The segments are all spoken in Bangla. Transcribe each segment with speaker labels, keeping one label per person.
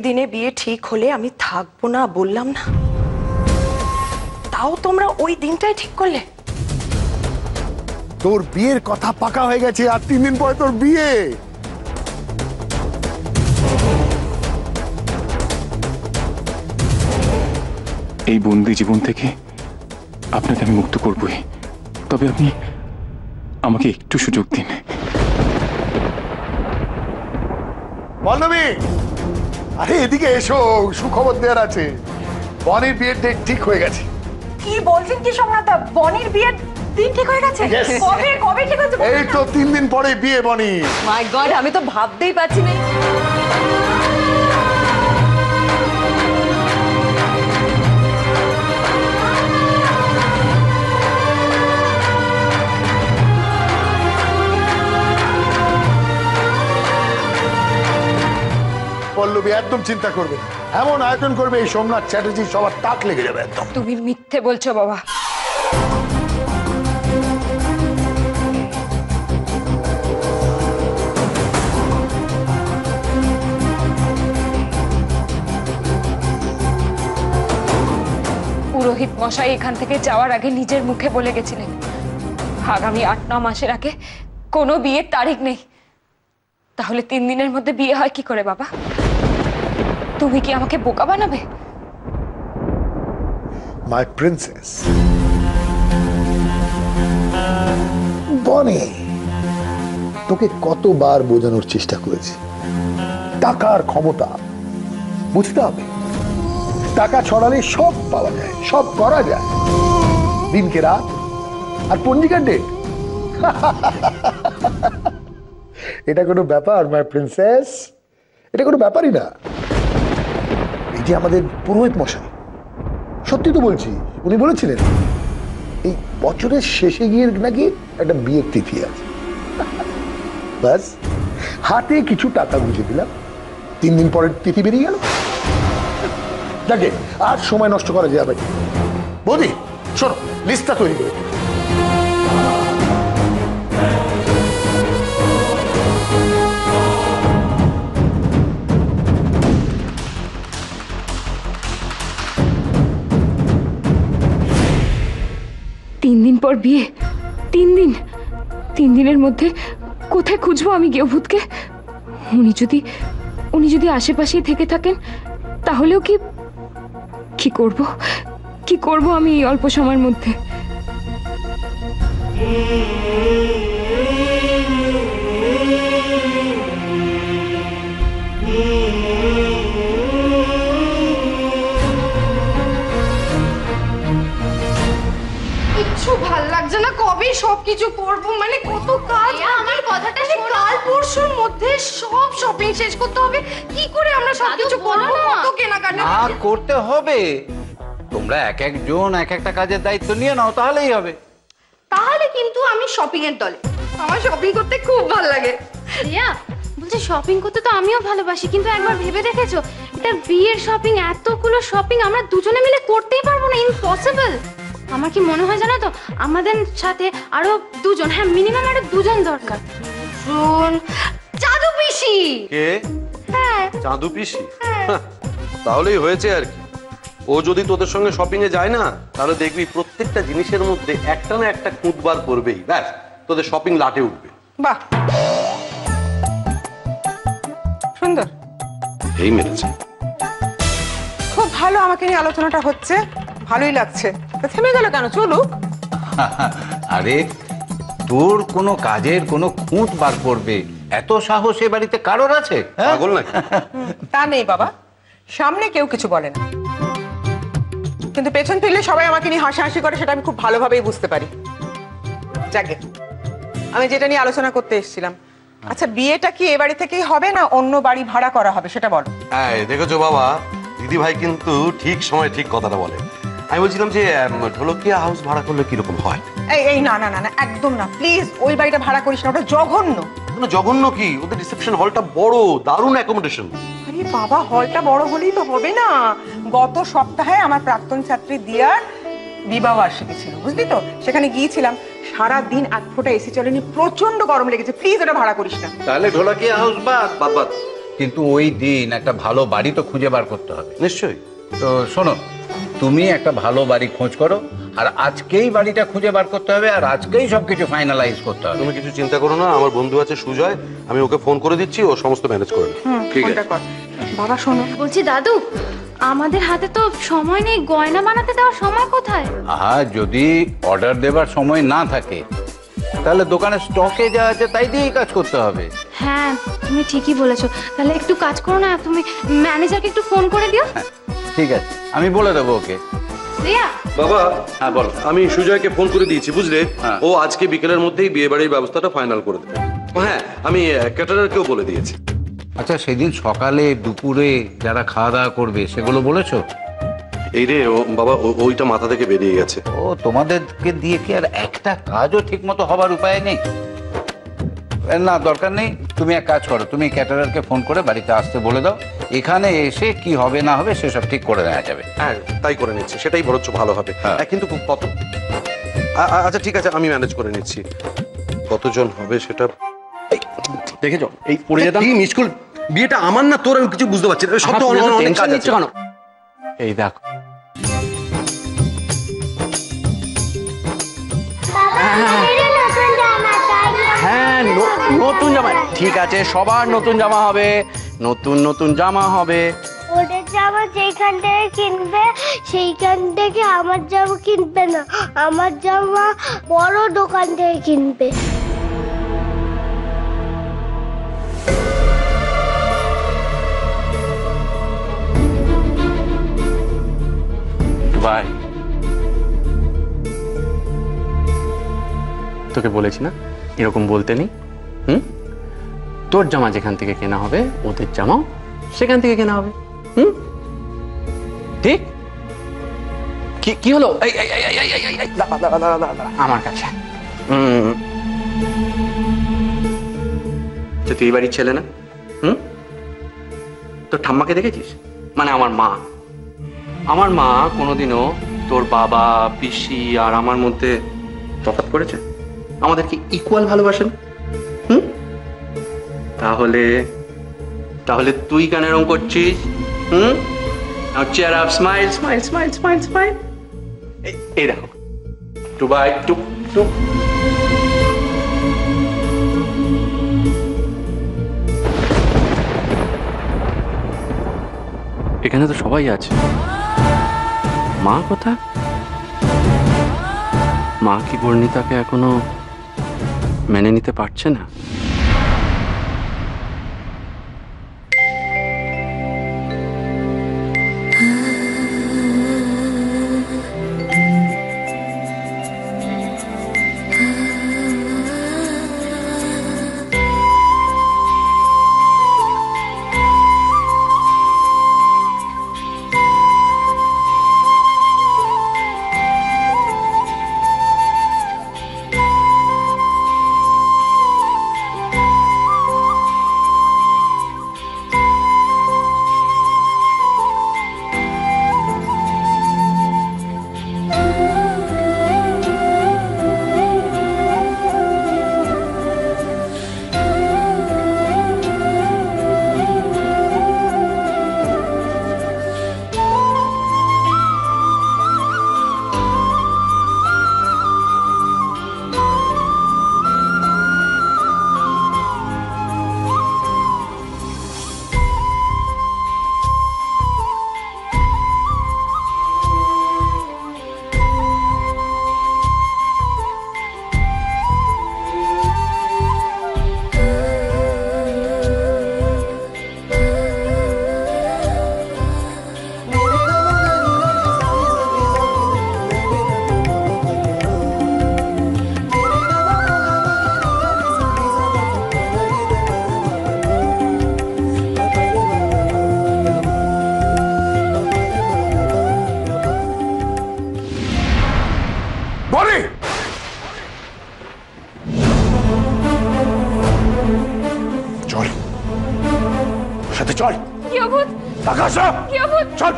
Speaker 1: দিনে বিয়ে ঠিক হলে আমি থাকবো না বললাম না? তাও তোমরা ওই দিনটাই ঠিক করলে?
Speaker 2: তোর বিয়ের কথা পাকা হয়ে গেছে, আর 3 দিন পরে তোর বিয়ে।
Speaker 3: এই বন্দি জীবন থেকে আপনাকে আমি মুক্ত করবই, তবে আপনি আমাকে একটু সুযোগ দিন।
Speaker 2: পল্লবী, আরে এদিকে এসো, সুখবর দেওয়ার আছে। বনির বিয়ের ডেট ঠিক হয়ে গেছে।
Speaker 1: কি বলছেন কি সম্রাটদা? বনির বিয়ের দিন ঠিক হয়ে গেছে? কবে কবে ঠিক হয়েছে?
Speaker 2: এই তো 3 দিন পরে বিয়ে বনি।
Speaker 1: মাই গড, আমি তো ভাবতেই পারছি না।
Speaker 2: পল্লবী একদম চিন্তা করবে, এমন আয়োজন করবে এই সোমনাথ চ্যাটার্জি সবার তাক লেগে যাবে একদম।
Speaker 1: তুমি মিথ্যে বলছো বাবা। পুরোহিত মশাই এখান থেকে যাওয়ার আগে নিজের মুখে বলে গেছিলেন আগামী 8-9 মাসের আগে কোনো বিয়ের তারিখ নেই। তাহলে 3 দিনের মধ্যে বিয়ে হয় কি করে বাবা? তুমি কি আমাকে বোকা বানাবে?
Speaker 2: মাই প্রিন্সেস বনি, তোকে কতবার বোঝানোর চেষ্টা করেছি, টাকার ক্ষমতা বুঝতে হবে। টাকা ছড়ালে সব পাওয়া যায়, সব করা যায়। দিনকে রাত আর পঞ্জিকার ডেট, এটা কোনো ব্যাপার মাই প্রিন্সেস? এটা কোনো ব্যাপারই না। এই যে আমাদের পুরোহিত মশাই, সত্যি তো বলছি, উনি বলেছিলেন এই বছরের শেষে গিয়ে নাকি একটা বিয়ের তিথি আছে। ব্যাস, হাতে কিছু টাকা বুঝে দিলাম, 3 দিন পরের তিথি বেরিয়ে গেল। যাকে আর সময় নষ্ট করা যাবে। বৌদি শোনো, লিস্টটা তৈরি করে।
Speaker 4: 3 দিন পর বিয়ে। 3 দিনের মধ্যে কোথায় খুঁজবো আমি গেভূতকে? উনি যদি আশেপাশেই থেকে থাকেন তাহলেও কি করব আমি এই অল্প সময়ের মধ্যে?
Speaker 5: কিচ্ছু ভাল লাগছে না, কবে সবকিছু করব, মানে কত কাজ। আমার কথাটা শোনো, কাল পরশুর মধ্যে সব শপিং শেষ করতে হবে। কি করে আমরা সবকিছু করব? কত কেনাকাটা
Speaker 6: করতে হবে। তোমরা এক একজন এক একটা কাজের দায়িত্ব নিয়ে নাও, তাহলেই হবে।
Speaker 5: তাহলে কিন্তু আমি শপিং এর দলে। আমার শপিং করতে খুব ভালো লাগে।
Speaker 7: রিয়া বলছে শপিং করতে তো আমিও ভালোবাসি, কিন্তু একবার ভেবে দেখেছো এটা বিয়ের শপিং, এতগুলো শপিং আমরা দুজনে মিলে করতেই পারবো না, ইম্পসিবল। আমার কি মনে হয় জানো তো, আমাদের সাথে আরো 2 জন, হ্যাঁ মিনিমাম আরো 2 জন দরকার।
Speaker 5: জাদু পিসি।
Speaker 8: কে?
Speaker 5: হ্যাঁ
Speaker 8: জাদু পিসি? তাহলেই হয়েছে আর কি। ও যদি তোদের সঙ্গে শপিং এ যায় না, তাহলে দেখবি প্রত্যেকটা জিনিসের মধ্যে একটা না একটা খুঁত বার করবেই, ব্যাস তোদের শপিং লাটে উঠবে।
Speaker 1: বাহ, সুন্দর,
Speaker 8: এই মেরেছে।
Speaker 1: খুব ভালো আমাকে নিয়ে আলোচনাটা হচ্ছে, ভালোই লাগছে। থেমে গেল কেন? চলুক।
Speaker 6: আরে তোর কোনো কাজের কোনো খুঁত বার করবে এত সাহস এ বাড়িতে কারোর আছে?
Speaker 8: পাগল নাকি?
Speaker 1: তা নেই বাবা, সামনে কেউ কিছু বলে না, কিন্তু পেছন ফিরলে সবাই আমাকে নিয়ে হাসাহাসি করে, সেটা আমি খুব ভালোভাবেই বুঝতে পারি। যাকে আমি যেটা নিয়ে আলোচনা করতে এসেছিলাম, আচ্ছা বিয়েটা কি এ বাড়ি থেকেই হবে না অন্য বাড়ি ভাড়া করা হবে সেটা বলো।
Speaker 8: হ্যাঁ দেখেছো বাবা, দিদি ভাই কিন্তু ঠিক সময় ঠিক কথাটা বলে। আমি বলছিলাম যে ঢোলকিয়া হাউস ভাড়া করলে কিরকম হয়?
Speaker 1: এই না না না না, একদম না, প্লিজ ওই বাড়িটা ভাড়া করিস না, ওটা জঘন্য।
Speaker 8: জঘন্য কি? ওদের রিসেপশন হলটা বড়, দারুণ অ্যাকোমোডেশন।
Speaker 1: আরে বাবা, হলটা বড় হলেই তো হবে না। গত সপ্তাহে আমার প্রাক্তন ছাত্রী দিয়ার বিবাহ বার্ষিকী ছিল, বুঝলি তো, সেখানে গিয়েছিলাম, সারা দিন 8 ফোঁটা এসি চলেনি, প্রচন্ড গরম লেগেছে। প্লিজ ওটা ভাড়া করিস না।
Speaker 8: তাহলে ঢোলকিয়া হাউস বাদ বাদ বাদ।
Speaker 6: কিন্তু ওই দিন একটা ভালো বাড়ি তো খুঁজে বার করতে হবে।
Speaker 8: নিশ্চয়ই।
Speaker 6: তো শোনো, তুমি একটা ভালো বাড়ি খোঁজ করো, আর আজকেই বাড়িটা খুঁজে বার করতে হবে, আর আজকেই সবকিছু ফাইনালাইজ করতে হবে।
Speaker 8: তুমি কিছু চিন্তা করো না, আমার বন্ধু আছে সুজয়, আমি ওকে ফোন করে দিচ্ছি, ও সমস্ত ম্যানেজ করে নেবে। ঠিক আছে।
Speaker 1: ফোনটা কর। বাবা শোনো,
Speaker 7: বলছি দাদু, আমাদের হাতে তো সময় নেই, গয়না বানাতে দেওয়ার সময় কোথায়?
Speaker 6: যদি অর্ডার দেবার সময় না থাকে তাহলে দোকানে স্টকে যা আছে তাই দিয়েই কাজ করতে হবে।
Speaker 7: হ্যাঁ, তুমি ঠিকই বলেছো। তাহলে একটু কাজ করো না, তুমি ম্যানেজারকে একটু ফোন করে দিও।
Speaker 6: ঠিক আছে, আমি বলে দেবো ওকে।
Speaker 7: রিয়া,
Speaker 8: বাবা,
Speaker 6: হ্যাঁ বলো।
Speaker 8: আমি সুজয়কে ফোন করে দিয়েছি, বুঝলে?
Speaker 6: হ্যাঁ।
Speaker 8: ও আজকে বিকেলের মধ্যেই বিয়ে বাড়ির ব্যবস্থাটা ফাইনাল করে দেবে। হ্যাঁ, আমি ক্যাটারারকেও বলে দিয়েছি।
Speaker 6: আচ্ছা, সেদিন সকালে দুপুরে যারা খাওয়া দাওয়া করবে সেগুলো বলেছো?
Speaker 8: এই রে বাবা, ওইটা মাথা থেকে বেরিয়ে গেছে।
Speaker 6: ও, তোমাদেরকে দিয়ে কি আর একটা কাজও ঠিক মতো হবার উপায় নেই? না, দরকার নেই। তুমি এক কাজ করো, তুমি ক্যাটারারকে ফোন করে বাড়িতে আসতে বলে দাও, এখানে এসে কি হবে না হবে সেসব ঠিক করে নেওয়া যাবে।
Speaker 8: হ্যাঁ, তাই করে নিচ্ছি, সেটাই বরঞ্চ ভালো হবে।
Speaker 6: হ্যাঁ।
Speaker 8: কিন্তু কত? আচ্ছা ঠিক আছে, আমি ম্যানেজ করে নিচ্ছি। কতজন হবে সেটা
Speaker 9: দেখেছো, এই পড়ে যেতাম।
Speaker 8: কি মিসকল, বিয়েটা আমার না তোর, আমি কিছু বুঝতে পারছি না। সব তো অনেক কাজ আছে।
Speaker 9: কেন? এই দেখো, হ্যাঁ নতুন জামা। ঠিক আছে, সবার নতুন জামা হবে, নতুন নতুন জামা হবে।
Speaker 10: ওদের জামা যেখান থেকে কিনবে সেইখান থেকে আমার জামা কিনবে না, আমার জামা বড় দোকান থেকে কিনবে।
Speaker 9: ভাই, তোকে বলেছি না এরকম বলতে নেই। তোর জামা যেখান থেকে কেনা হবে, ওদের জামাও সেখান থেকে কেনা হবে। ঠিক? কি হলো? আমার কাছে তুই এই বাড়ির ছেলে না? তোর ঠাম্মাকে দেখেছিস? মানে আমার মা কোনোদিনও তোর বাবা, পিসি আর আমার মধ্যে তফাৎ করেছে? আমাদেরকে ইকুয়াল ভালোবাসেন। তাহলে তুই কেন এরকম করছিস? Now cheer up, smile, smile, smile, smile, smile. এই দেখো, টু বাই টু টু। এখানে তো সবাই আছে। মা কোথায়? মা কি বর্ণিতাকে এখনো মেনে নিতে পারছে না?
Speaker 2: চল
Speaker 4: কি অভূত,
Speaker 2: আকাশা
Speaker 4: কি অভূত,
Speaker 2: চল।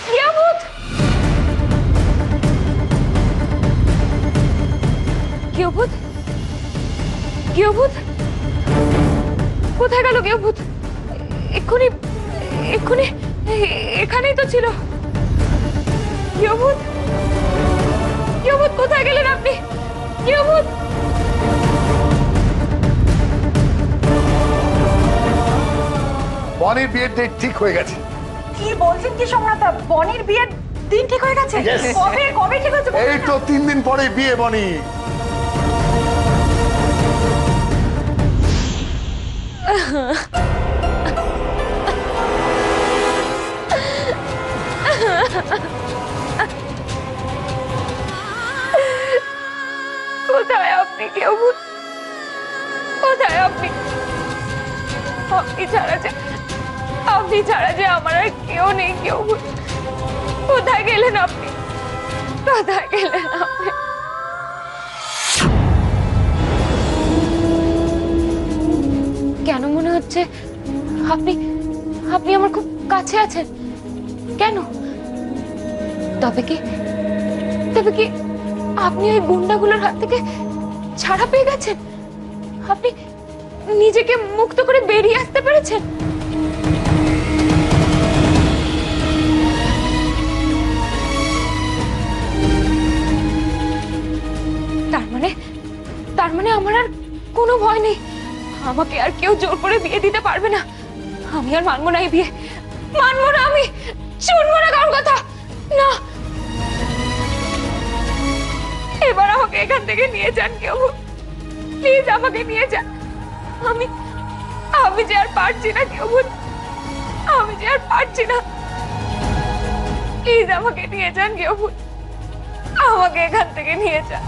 Speaker 4: কি অভূত, কি অভূত, গৃহভূত, এক্ষুনি এক্ষুনি এখানেই তো ছিল। গৃহভূত, গৃহভূত কোথায় গেলেন আপনি? গৃহভূত,
Speaker 2: বনির বিয়ের ডেট ঠিক হয়ে গেছে।
Speaker 11: কি বলছেন কি সম্রাটদা? বনির বিয়ের দিন ঠিক হয়ে গেছে?
Speaker 2: Yes.
Speaker 11: কবে কবে ঠিক হয়েছে?
Speaker 2: এই তো 3 দিন পরে বিয়ে বনি।
Speaker 4: কোথায় আপনি গৃহভূত? কোথায় আপনি? আপনি ছাড়া যে আমার আর কেউ নেই গৃহভূত। কোথায় গেলেন আপনি? কোথায় গেলেন আপনি? কেন মনে হচ্ছে আপনি আপনি আমার খুব কাছে আছেন? কেন? তবে কি আপনি ওই গুন্ডাগুলোর হাত থেকে ছাড়া পেয়ে গেছেন? আপনি নিজেকে মুক্ত করে বেরিয়ে আসতে পেরেছেন? তার মানে আমার আর কোনো ভয় নেই। আমাকে আর কেউ জোর করে বিয়ে দিতে পারবে না। আমি আর মানবো না এই বিয়ে, মানবো না। আমি শুনবো না কারোর কথা। না, এবার আমাকে এখান থেকে নিয়ে যান কেউ, প্লিজ আমাকে নিয়ে যান। আমি যে আর পারছি না কেউ, আমি যে আর পারছি না। প্লিজ আমাকে নিয়ে যান কেউ, আমাকে এখান থেকে নিয়ে যান।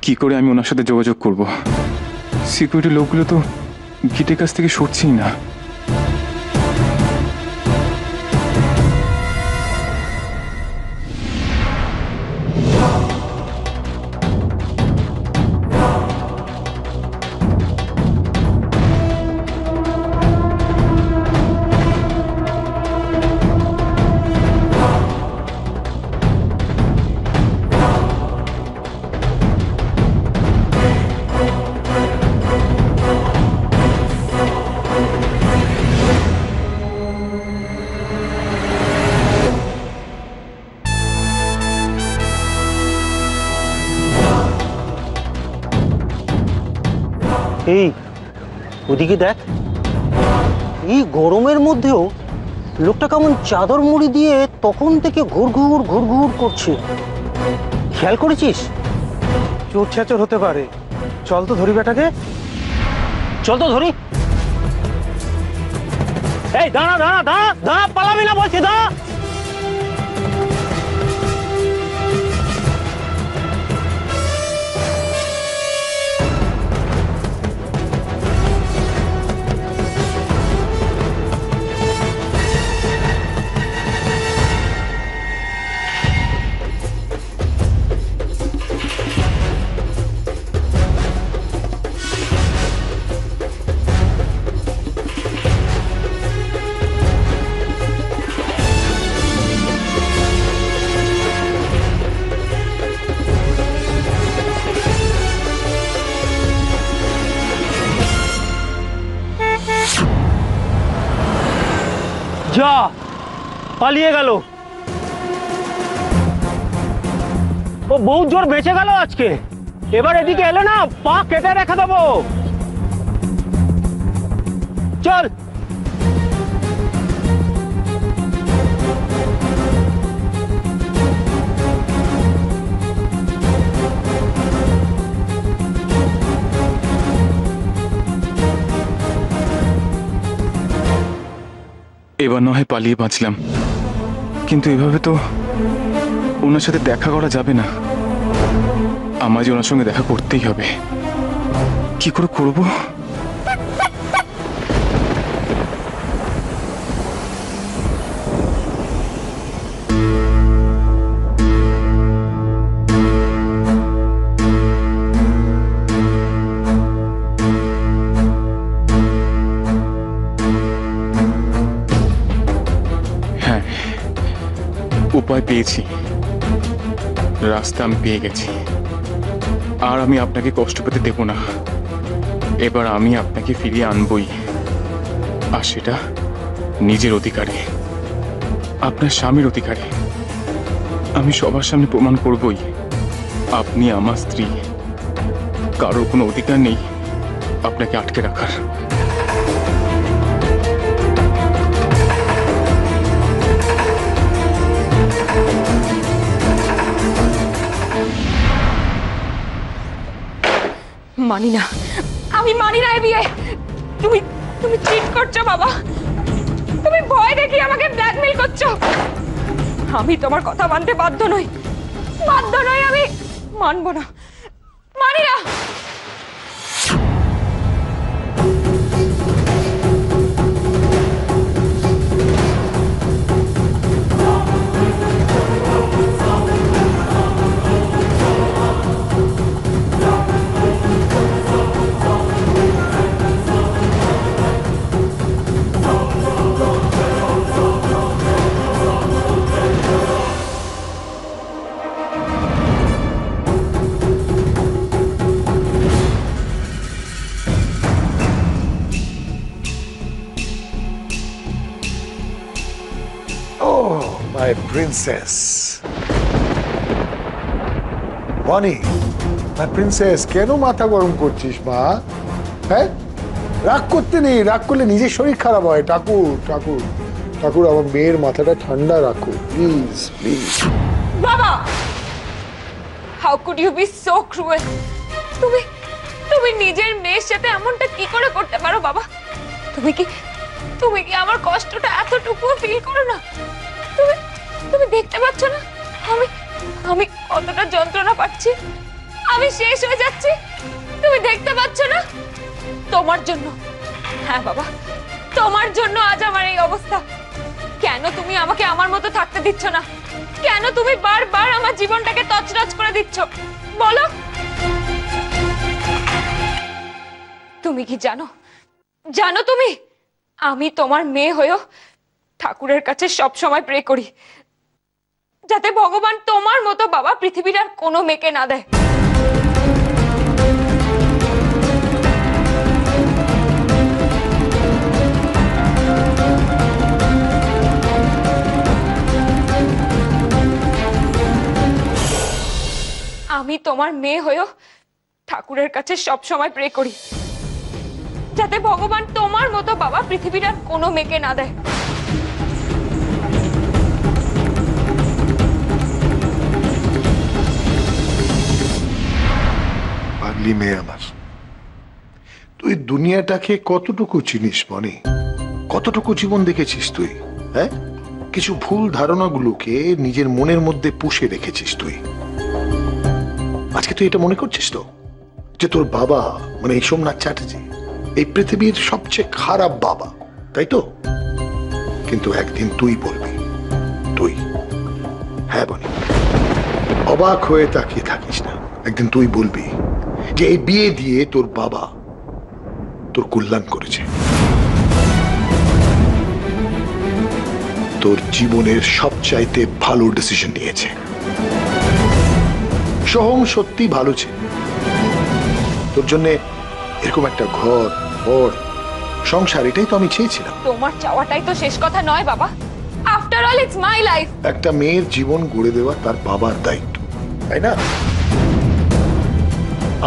Speaker 3: কি করে আমি ওনার সাথে যোগাযোগ করব? সিকিউরিটি লোকগুলো তো গেটের কাছ থেকে সরছেই না।
Speaker 12: এই ওদিকে দেখ, এই গরমের মধ্যেও লোকটা কেমন চাদর মুড়ি দিয়ে তখন থেকে ঘুরঘুর ঘুরঘুর করছে। খেয়াল করেছিস? চোর ছেচর হতে পারে। চল তো ধরি বেটাকে, চল তো ধরি। এই দাঁড়া দাঁড়া দাঁড়া দাঁড়া, পালাবি না বলছি, দাঁড়া। যা, পালিয়ে গেল। ও বহুত জোর বেঁচে গেল আজকে। এবার এদিকে এলে না, পা কেটে রেখে দেবো। চল।
Speaker 3: এবার না হয় পালিয়ে বাঁচলাম, কিন্তু এভাবে তো ওনার সাথে দেখা করা যাবে না। আমার যে ওনার সঙ্গে দেখা করতেই হবে। কি করে করব? উপায় পেয়েছি, রাস্তা আমি পেয়ে গেছি। আর আমি আপনাকে কষ্ট পেতে দেব না। এবার আমি আপনাকে ফিরিয়ে আনবই, আর সেটা নিজের অধিকারে, আপনার স্বামীর অধিকারে। আমি সবার সামনে প্রমাণ করবই আপনি আমার স্ত্রী। কারোর কোনো অধিকার নেই আপনাকে আটকে রাখার।
Speaker 4: মানি না, আমি মানি না এই বিয়ে। তুমি তুমি চিট করছো বাবা। তুমি ভয় দেখিয়ে আমাকে ব্ল্যাকমেল করছো। আমি তোমার কথা মানতে বাধ্য নই, আমি মানবো না, মানি না।
Speaker 2: My princess. Bonnie, my princess, কেন মাথা গরম করছিস মা? হ্যাঁ, রাগ করতে নেই, রাগ করলে নিজের শরীর খারাপ হয়। ঠাকুর ঠাকুর ঠাকুর, আমার মেয়ের মাথাটা ঠান্ডা রাখো প্লিজ প্লিজ।
Speaker 4: বাবা, how could you be so cruel? তুমি নিজের মেয়ের সাথে এমনটা কি করে করতে পারো বাবা? তুমি কি আমার কষ্টটা এতটুকু ফিল করো না? তুমি দেখতে পাচ্ছ না আমি কতটা যন্ত্রণা পাচ্ছি? আমি শেষ হয়ে যাচ্ছি। তুমি দেখতে পাচ্ছ না? তোমার জন্য, হ্যাঁ বাবা, তোমার জন্য আজ আমার এই অবস্থা। কেন তুমি আমাকে আমার মতো থাকতে দিচ্ছ না? কেন তুমি বারবার আমার জীবনটাকে তছনছ করে দিচ্ছ বলো? তুমি কি জানো তুমি আমি তোমার মেয়ে হয়েও ঠাকুরের কাছে সব সময় প্রে করি যাতে ভগবান তোমার মতো বাবা পৃথিবীর আর কোনো মেয়েকে না দেয়। আমি তোমার মেয়ে হয়েও ঠাকুরের কাছে সব সময় প্রে করি যাতে ভগবান তোমার মতো বাবা পৃথিবীর আর কোনো মেয়েকে না দেয়।
Speaker 2: পাগলি মেয়ে আমার, তুই দুনিয়াটাকে কতটুকু চিনিস বনি? কতটুকু জীবন দেখেছিস তুই? হ্যাঁ, কিছু ভুল ধারণাগুলোকে নিজের মনের মধ্যে পুষে রেখেছিস তুই। আজকে তুই এটা মনে করছিস তো যে তোর বাবা মানে এই সোমনাথ চ্যাটার্জি এই পৃথিবীর সবচেয়ে খারাপ বাবা, তাই তো? কিন্তু একদিন তুই বলবি, তুই, হ্যাঁ বনি, অবাক হয়ে তাকিয়ে থাকিস না। একদিন তুই বলবি যে এই বিয়ে দিয়ে তোর বাবা তোর কল্যাণ করেছে, তোর জীবনের সবচাইতে ভালো ডিসিশন নিয়েছে। সোহম সত্যি ভালো ছিল, তোর জন্য এরকম একটা ঘর বর সংসার, এটাই তো আমি চেয়েছিলাম।
Speaker 4: তোমার চাওয়াটাই তো শেষ কথা নয় বাবা। After all it's my life.
Speaker 2: একটা মেয়ের জীবন গড়ে দেওয়া তার বাবার দায়িত্ব, তাই না?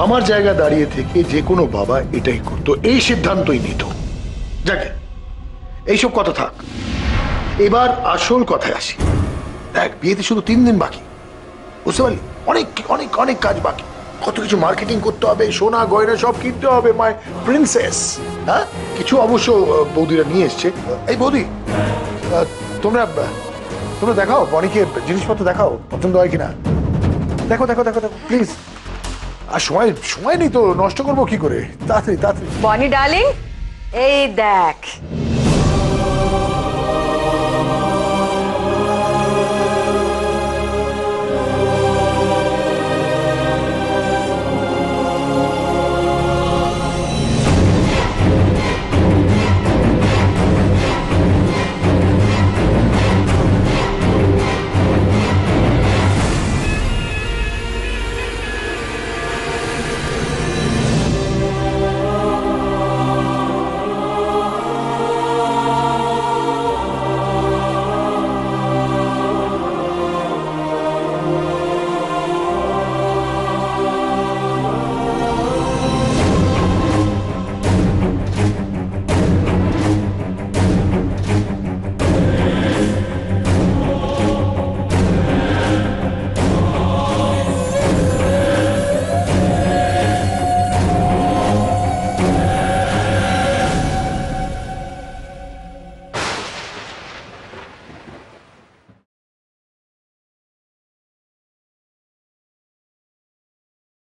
Speaker 2: আমার জায়গা দাঁড়িয়ে থেকে যে কোনো বাবা এটাই করতো, এই সিদ্ধান্তই নিত। যাকে এইসব কথা থাক, এবার আসল কথায় আসি। দেখ, বিয়েতে শুধু 3 দিন বাকি, বুঝতে পারলি? অনেক অনেক অনেক কাজ বাকি, কত কিছু মার্কেটিং করতে হবে, সোনা গয়না সব কিনতে হবে। মাই প্রিন্সেস, হ্যাঁ, কিছু অবশ্য বৌদিরা নিয়ে এসছে। এই বৌদি, তোমরা দেখাও বনিকে জিনিসপত্র, দেখাও পছন্দ হয় কিনা। দেখো দেখো দেখো দেখো প্লিজ। আর সময় নেই তো, নষ্ট করবো কি করে? তাড়াতাড়ি তাড়াতাড়ি।
Speaker 11: বনি ডার্লিং, এই দেখ